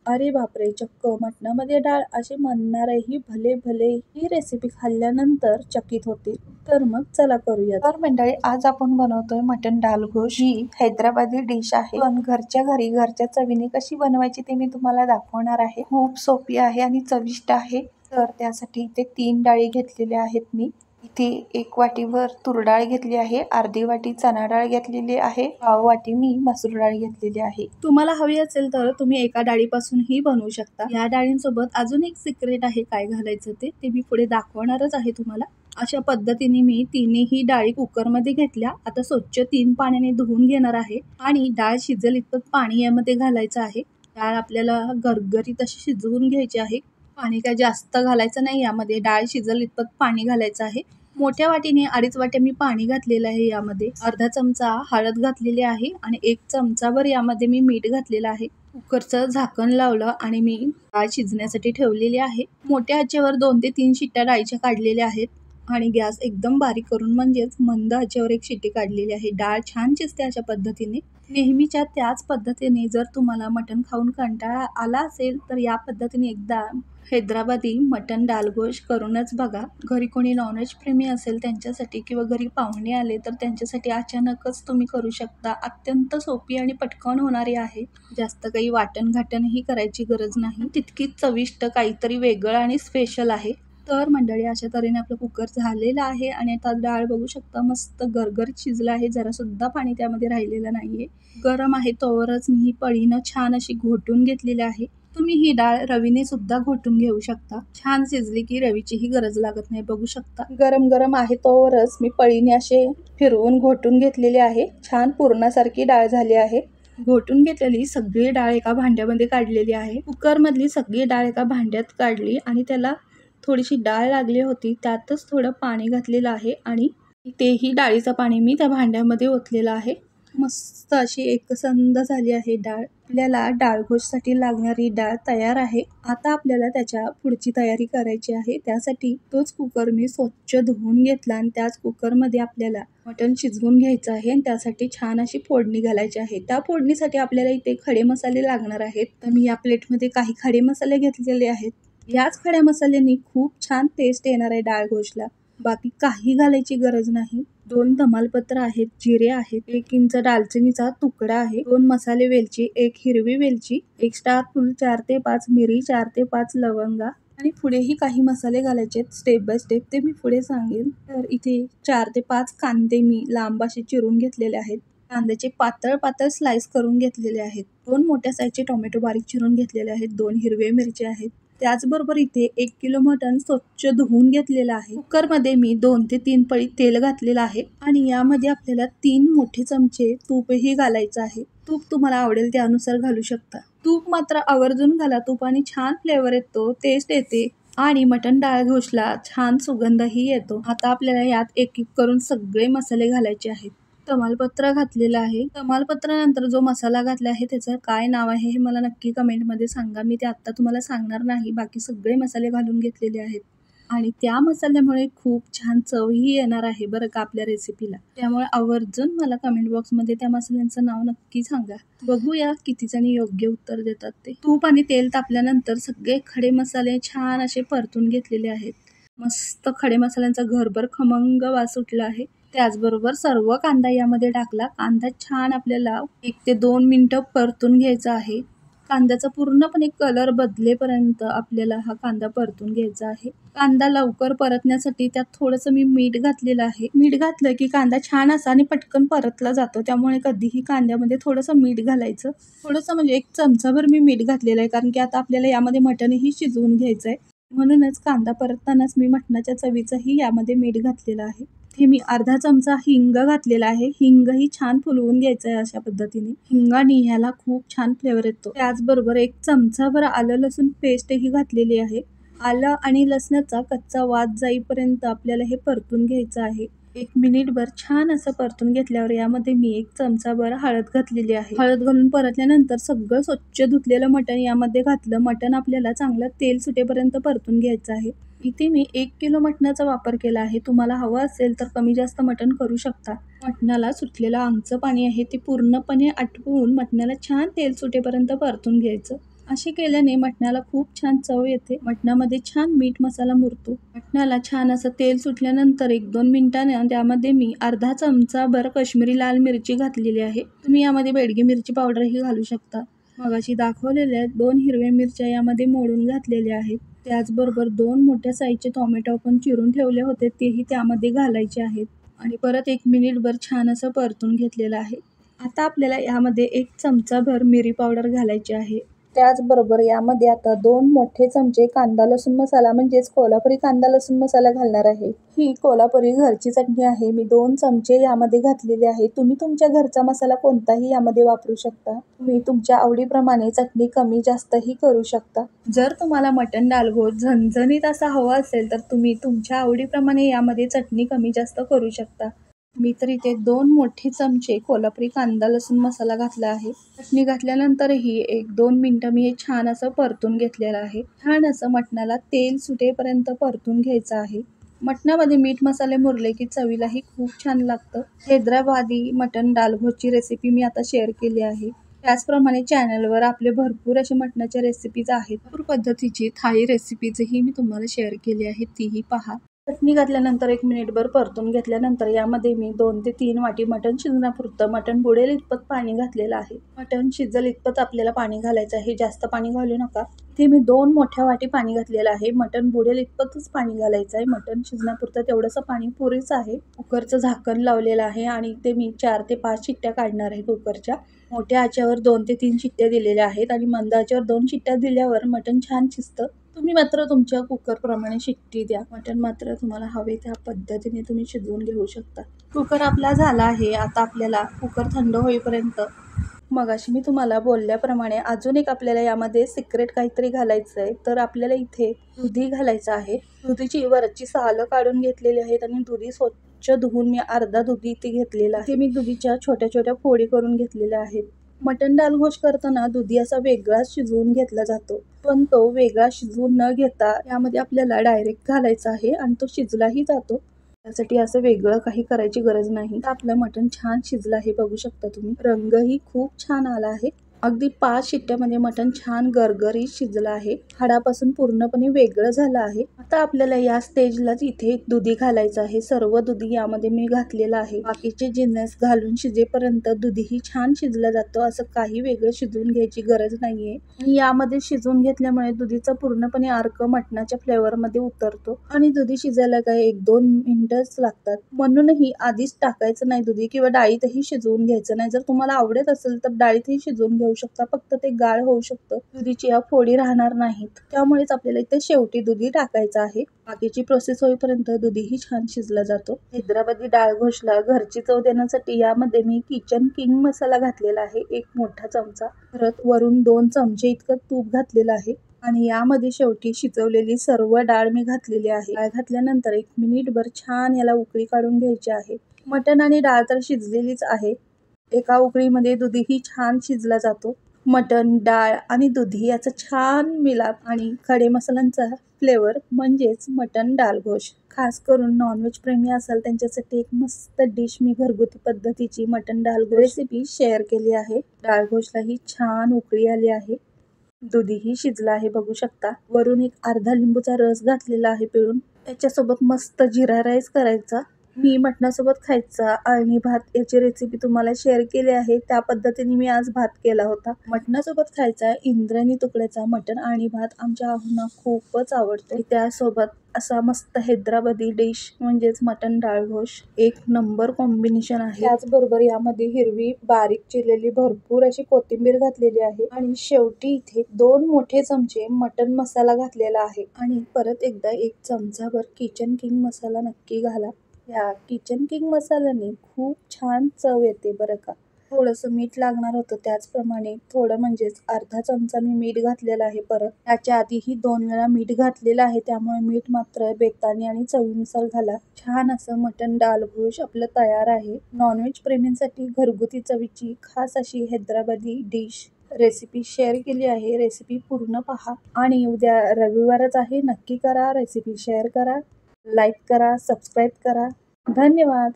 अरे बापरे! चक्क मटणामध्ये डाळ असे म्हणणारेही भले भले ही रेसिपी खाल्ल्यानंतर चकित होतील. तर मग चला करूया. तर मंडळी, आज आपण बनवतोय मटण डाल गोश. ही हैदराबादी डिश आहे, पण घरच्या घरी घरच्या चवीने कशी बनवायची ते मी तुम्हाला दाखवणार आहे. खूप सोपी आहे आणि चविष्ट आहे. तर त्यासाठी इथे 3 डाळी घेतलेल्या आहेत मी. इथे 1 वाटीवर तूर डाळ घेतली आहे, अर्धी वाटी चणा डाळ घेतलेली आहे, पाव वाटी मी मसूर डाळ घेतलेली आहे. तुम्हाला हवी असेल तर तुम्ही एका डाळीपासून ही बनवू शकता. या डाळींसोबत अजून एक सिक्रेट आहे काय घालायचं ते मी पुढे दाखवणारच आहे तुम्हाला. अशा पद्धतीने मी तिन्ही डाळी कुकरमध्ये घेतल्या. आता स्वच्छ 3 पाण्याने धुवून घेणार आहे आणि डाळ शिजेल इतकं पाणी यामध्ये घालायचं आहे. डाळ आपल्याला गरगरीत अशी शिजवून घ्यायची आहे. पाणी काय जास्त घालायचं नाही यामध्ये, डाळ शिजेल इतपत पाणी घालायचं आहे. मोठ्या वाटीने 2.5 वाट्या मी पाणी घातलेलं आहे. यामध्ये अर्धा चमचा हळद घातलेली आहे आणि 1 चमचाभर यामध्ये मी मीठ घातलेलं आहे. कुकरचं झाकण लावलं आणि मी डाळ शिजण्यासाठी ठेवलेली आहे. मोठ्या आचेवर 2 ते 3 शिट्ट्या डाळीच्या काढलेल्या आहेत आणि गॅस एकदम बारीक करून म्हणजेच मंद आचेवर 1 शिट्टी काढलेली आहे. डाळ छान शिजते अशा पद्धतीने. नेहमीच्या त्याच पद्धतीने जर तुम्हाला मटण खाऊन कंटाळा आला असेल तर या पद्धतीने एकदा हैदराबादी मटण डाल गोश करूनच बघा. घरी कोणी नॉनव्हेज प्रेमी असेल त्यांच्यासाठी किंवा घरी पाहुणे आले तर त्यांच्यासाठी अचानकच तुम्ही करू शकता. अत्यंत सोपी आणि पटकन होणारी आहे. जास्त काही वाटण घाटणही करायची गरज नाही. तितकीच चविष्ट काहीतरी वेगळं आणि स्पेशल आहे. तर मंडळी, अशा तऱ्हेने आपलं कुकर झालेलं आहे आणि आता डाळ बघू शकता मस्त गरगरीत शिजलं आहे. जरा सुद्धा पाणी त्यामध्ये राहिलेलं नाहीये. गरम आहे तोवरच मी ही पळीनं छान अशी घोटून घेतलेली आहे. तुम्ही ही डाळ रवीने सुद्धा घोटून घेऊ शकता. छान शिजली की रवीचीही गरज लागत नाही. बघू शकता गरम गरम आहे तोवरच मी पळीने असे फिरवून घोटून घेतलेले आहे. छान पूर्णासारखी डाळ झाली आहे. घोटून घेतलेली सगळी डाळ एका भांड्यामध्ये काढलेली आहे. कुकरमधली सगळी डाळ एका भांड्यात काढली आणि त्याला थोडीशी डाळ लागली होती, त्यातच थोडं पाणी घातलेलं आहे आणि तेही डाळीचं पाणी मी त्या भांड्यामध्ये ओतलेलं आहे. मस्त अशी एकसंध झाली आहे डाळ. आपल्याला डाळगोशसाठी लागणारी डाळ तयार आहे. आता आपल्याला त्याच्या पुढची तयारी करायची आहे. त्यासाठी तोच कुकर मी स्वच्छ धुवून घेतला आणि त्याच कुकरमध्ये आपल्याला मटण शिजवून घ्यायचं आहे आणि त्यासाठी छान अशी फोडणी घालायची आहे. त्या फोडणीसाठी आपल्याला इथे खडे मसाले लागणार आहेत. तर मी या प्लेटमध्ये काही खडे मसाले घेतलेले आहेत. याच खड्या मसाल्यांनी खूप छान टेस्ट येणार आहे डाळ गोशला. बाकी काही घालायची गरज नाही. 2 तमालपत्र आहेत, जिरे आहेत, 1 इंच दालचिनीचा तुकडा आहे, 2 मसाले वेलची, 1 हिरवी वेलची, 1 स्टार फूल, 4 ते 5 मिरी, 4 ते 5 लवंगा आणि पुढेही काही मसाले घालायचे स्टेप बाय स्टेप, ते मी पुढे सांगेन. तर इथे 4 ते 5 कांदे मी लांब असे चिरून घेतलेले आहेत. कांद्याचे पातळ पातळ स्लाइस करून घेतलेले आहेत. 2 मोठ्या साईजचे टोमॅटो बारीक चिरून घेतलेले आहेत. 2 हिरवे मिरची आहेत. त्याचबरोबर इथे 1 किलो मटण स्वच्छ धुवून घेतलेलं आहे. कुकरमध्ये मी 2 ते 3 पळी तेल घातलेलं आहे आणि यामध्ये आपल्याला 3 मोठे चमचे तूपही घालायचं आहे. तूप तुम्हाला आवडेल त्यानुसार घालू शकता. तूप मात्र आवर्जून घाला. तुपाने छान फ्लेवर येतो, टेस्ट येते आणि मटण डाळ गोशला छान सुगंधही येतो. आता आपल्याला यात एक एक करून सगळे मसाले घालायचे आहेत. तमालपत्र घातलेलं आहे. तमालपत्रानंतर जो मसाला घातला आहे त्याचं काय नाव आहे हे मला नक्की कमेंटमध्ये सांगा. मी ते आत्ता तुम्हाला सांगणार नाही. बाकी सगळे मसाले घालून घेतलेले आहेत आणि त्या मसाल्यामुळे खूप छान चवही येणार आहे बरं का आपल्या रेसिपीला. त्यामुळे आवर्जून मला कमेंट बॉक्समध्ये त्या मसाल्यांचं नाव नक्की सांगा. बघूया किती जणी योग्य उत्तर देतात ते. तूप आणि तेल तापल्यानंतर सगळे खडे मसाले छान असे परतून घेतलेले आहेत. मस्त खडे मसाल्यांचा घरभर खमंग वास सुटला आहे. त्याचबरोबर सर्व कांदा यामध्ये टाकला. कांदा छान आपल्याला 1 ते 2 मिनिटं परतून घ्यायचा आहे. कांद्याचा पूर्णपणे कलर बदलेपर्यंत आपल्याला हा कांदा परतून घ्यायचा आहे. कांदा लवकर परतण्यासाठी त्यात थोडंसं मी मीठ घातलेलं आहे. मीठ घातलं की कांदा छान असा आणि पटकन परतला जातो. त्यामुळे कधीही कांद्यामध्ये थोडंसं मीठ घालायचं. थोडंसं म्हणजे 1 चमचाभर मी मीठ घातलेलं आहे, कारण की आता आपल्याला यामध्ये मटणही शिजवून घ्यायचं आहे. म्हणूनच कांदा परततानाच मी मटणाच्या चवीचंही यामध्ये मीठ घातलेलं आहे. हे मी अर्धा चमचा हिंग घातलेला आहे. हिंगही छान फुलवून घ्यायचं आहे अशा पद्धतीने. हिंगाने ह्याला खूप छान फ्लेवर येतो. त्याचबरोबर 1 चमचाभर आलं लसूण पेस्टही घातलेली आहे. आलं आणि लसणाचा कच्चा वास जाईपर्यंत आपल्याला हे परतून घ्यायचं आहे. 1 मिनिटभर छान असं परतून घेतल्यावर यामध्ये मी 1 चमचाभर हळद घातलेली आहे. हळद घालून परतल्यानंतर सगळं स्वच्छ धुतलेलं मटण यामध्ये घातलं. मटण आपल्याला चांगलं तेल सुटेपर्यंत परतून घ्यायचं आहे. इथे मी 1 किलो मटणाचा वापर केला आहे. तुम्हाला हवं असेल तर कमी जास्त मटण करू शकता. मटणाला सुटलेलं आमचं पाणी आहे ते पूर्णपणे आटवून मटणाला छान तेल सुटेपर्यंत परतून घ्यायचं. असे केल्याने मटणाला खूप छान चव येते. मटणामध्ये छान मीठ मसाला मुरतो. मटणाला छान असं तेल सुटल्यानंतर 1-2 मिनिटांनी त्यामध्ये मी अर्धा चमचाभर काश्मीरी लाल मिरची घातलेली आहे. तुम्ही यामध्ये बेडगी मिरची पावडरही घालू शकता. मगाशी दाखवलेल्या 2 हिरव्या मिरच्या यामध्ये मोडून घातलेल्या आहेत. त्याचबरोबर 2 मोठ्या साईजचे टोमॅटो आपण चिरून ठेवले होते तेही त्यामध्ये घालायचे आहेत आणि परत 1 मिनिटभर छान असं परतून घेतलेलं आहे. आता आपल्याला यामध्ये 1 चमचाभर मिरी पावडर घालायची आहे. त्याचबरोबर यामध्ये आता 2 मोठे चमचे कांदा लसूण मसाला म्हणजेच कोल्हापुरी कांदा लसूण मसाला घालणार आहे. ही कोल्हापुरी घरची चटणी आहे. मी 2 चमचे यामध्ये घातलेले आहे. तुम्ही तुमच्या घरचा मसाला कोणताही यामध्ये वापरू शकता. तुम्ही तुमच्या आवडीप्रमाणे चटणी कमी जास्तही करू शकता. जर तुम्हाला मटण डालगोश झणझणीत असा हवा असेल तर तुम्ही तुमच्या आवडीप्रमाणे यामध्ये चटणी कमी जास्त करू शकता. मी तर इथे 2 मोठे चमचे कोल्हापुरी कांदा लसूण मसाला घातला आहे. चटणी घातल्यानंतरही 1-2 मिनिटं मी हे छान असं परतून घेतलेलं आहे. छान असं मटणाला तेल सुटेपर्यंत परतून घ्यायचं आहे. मटणामध्ये मीठ मसाले मुरले की चवीलाही खूप छान लागतं. हैदराबादी मटण डालगोशची रेसिपी मी आता शेअर केली आहे. त्याचप्रमाणे चॅनलवर आपले भरपूर असे मटणाच्या रेसिपीज आहेत. भरपूर पद्धतीची थाळी रेसिपीजही मी तुम्हाला शेअर केली आहे, तीही पहा. चटणी घातल्यानंतर 1 मिनिटभर परतून घेतल्यानंतर यामध्ये मी 2 ते 3 वाटी मटण शिजण्यापुरतं मटण बुडेल इतपत पाणी घातलेलं आहे. मटण शिजेल इतपत आपल्याला पाणी घालायचं आहे, जास्त पाणी घालू नका. इथे मी 2 मोठ्या वाटी पाणी घातलेलं आहे. मटण बुडेल इतपतच पाणी घालायचं आहे. मटण शिजण्यापुरतं तेवढंसं पाणी पुरेसं आहे. कुकरचं झाकण लावलेलं आहे आणि इथे मी 4 ते 5 शिट्ट्या काढणार आहे कुकरच्या. मोठ्या आचेवर 2 ते 3 शिट्ट्या दिलेल्या आहेत आणि मंद आचेवर 2 शिट्ट्या दिल्यावर मटण छान शिजतं. तुम्ही मात्र तुमच्या कुकरप्रमाणे शिट्टी द्या. मटण मात्र तुम्हाला हवे त्या पद्धतीने तुम्ही शिजवून घेऊ शकता. कुकर आपला झाला आहे. आता आपल्याला कुकर थंड होईपर्यंत मगाशी मी तुम्हाला बोलल्याप्रमाणे अजून एक आपल्याला यामध्ये सिक्रेट काहीतरी घालायचं आहे. तर आपल्याला इथे दुधी घालायचं आहे. दुधीची वरची सालं काढून घेतलेली आहेत आणि दुधी स्वच्छ धुवून मी अर्धा दुधी इथे घेतलेला आहे. मी दुधीच्या छोट्या छोट्या फोडी करून घेतलेल्या आहेत. मटण डालगोश करताना दुधी असा वेगळाच शिजवून घेतला जातो, पण तो वेगळा शिजवून न घेता यामध्ये आपल्याला डायरेक्ट घालायचा आहे आणि तो शिजलाही जातो. त्यासाठी असं वेगळं काही करायची गरज नाही. आपलं मटण छान शिजलं आहे, बघू शकता तुम्ही. रंगही खूप छान आला आहे. अगदी 5 शिट्ट्यामध्ये मटण छान गरगरीत शिजलं आहे. हाडापासून पूर्णपणे वेगळं झालं आहे. आता आपल्याला या स्टेजलाच इथे दुधी घालायचं आहे. सर्व दुधी यामध्ये मी घातलेलं आहे. बाकीचे जिन्नस घालून शिजेपर्यंत दुधीही छान शिजलं जातं. असं काही वेगळं शिजवून घ्यायची गरज नाहीये. यामध्ये शिजवून घेतल्यामुळे दुधीचा पूर्णपणे अर्क मटणाच्या फ्लेवरमध्ये उतरतो आणि दुधी शिजायला काय 1-2 मिनिटच लागतात. म्हणूनही आधीच टाकायचं नाही दुधी किंवा डाळीतही शिजवून घ्यायचं नाही. जर तुम्हाला आवडत असेल तर डाळीतही शिजवून घेऊ शकता, फक्त ते गाळ होऊ शकतं. दुधीची या फोडी राहणार नाहीत. त्यामुळेच आपल्याला इथे शेवटी दुधी टाकायचं आहे. बाकीची प्रोसेस होईपर्यंत दुधीही छान शिजला जातो. हैदराबादी डाळगोशला घरची चव देण्यासाठी यामध्ये मी किचन किंग मसाला घातलेला आहे 1 मोठा चमचा. परत वरून 2 चमचे इतकं तूप घातलेलं आहे आणि यामध्ये शेवटी शिजवलेली सर्व डाळ मी घातलेली आहे. डाळ घातल्यानंतर 1 मिनिटभर छान याला उकळी काढून घ्यायची आहे. मटण आणि डाळ तर शिजलेलीच आहे. एका उकळीमध्ये दुधीही छान शिजला जातो. मटण, डाळ आणि दुधी याचा छान मिलाप आणि खडे मसाल्यांचा फ्लेवर म्हणजेच मटण डालगोश. खास करून नॉनव्हेज प्रेमी असाल त्यांच्यासाठी एक मस्त डिश मी घरगुती पद्धतीची मटण डालगोश रेसिपी शेअर केली आहे. डाळगोशलाही छान उकळी आली आहे. दुधीही शिजला आहे, बघू शकता. वरून एक अर्धा लिंबूचा रस घातलेला आहे पिळून. त्याच्यासोबत मस्त जिरा राईस करायचा. मी मटणासोबत खायचा अळणी भात याची रेसिपी तुम्हाला शेअर केली आहे. त्या पद्धतीने मी आज भात केला होता. मटणासोबत खायचा इंद्रायणी तुकड्याचा मटण अळणी भात आमच्या आहुंना खूपच आवडतो. त्यासोबत असा मस्त हैदराबादी डिश म्हणजेच मटण डाळगोश एक नंबर कॉम्बिनेशन आहे. त्याचबरोबर यामध्ये हिरवी बारीक चिरलेली भरपूर अशी कोथिंबीर घातलेली आहे आणि शेवटी इथे 2 मोठे चमचे मटण मसाला घातलेला आहे आणि परत एकदा 1 चमचाभर किचन किंग मसाला नक्की घाला. या किचन किंग मसाल्याने खूप छान चव येते बरं का. थोडंसं मीठ लागणार होतं, त्याचप्रमाणे थोडं म्हणजेच अर्धा चमचा मी मीठ घातलेलं आहे. परत याच्या आधीही 2 वेळा मीठ घातलेलं आहे, त्यामुळे मीठ मात्र बेताने आणि चवीनुसार घाला. छान असं मटण डालगोश आपलं तयार आहे. नॉनव्हेज प्रेमींसाठी घरगुती चवीची खास अशी हैदराबादी डिश रेसिपी शेअर केली आहे. रेसिपी पूर्ण पहा आणि उद्या रविवारच आहे, नक्की करा. रेसिपी शेअर करा, लाईक करा, सबस्क्राईब करा. धन्यवाद.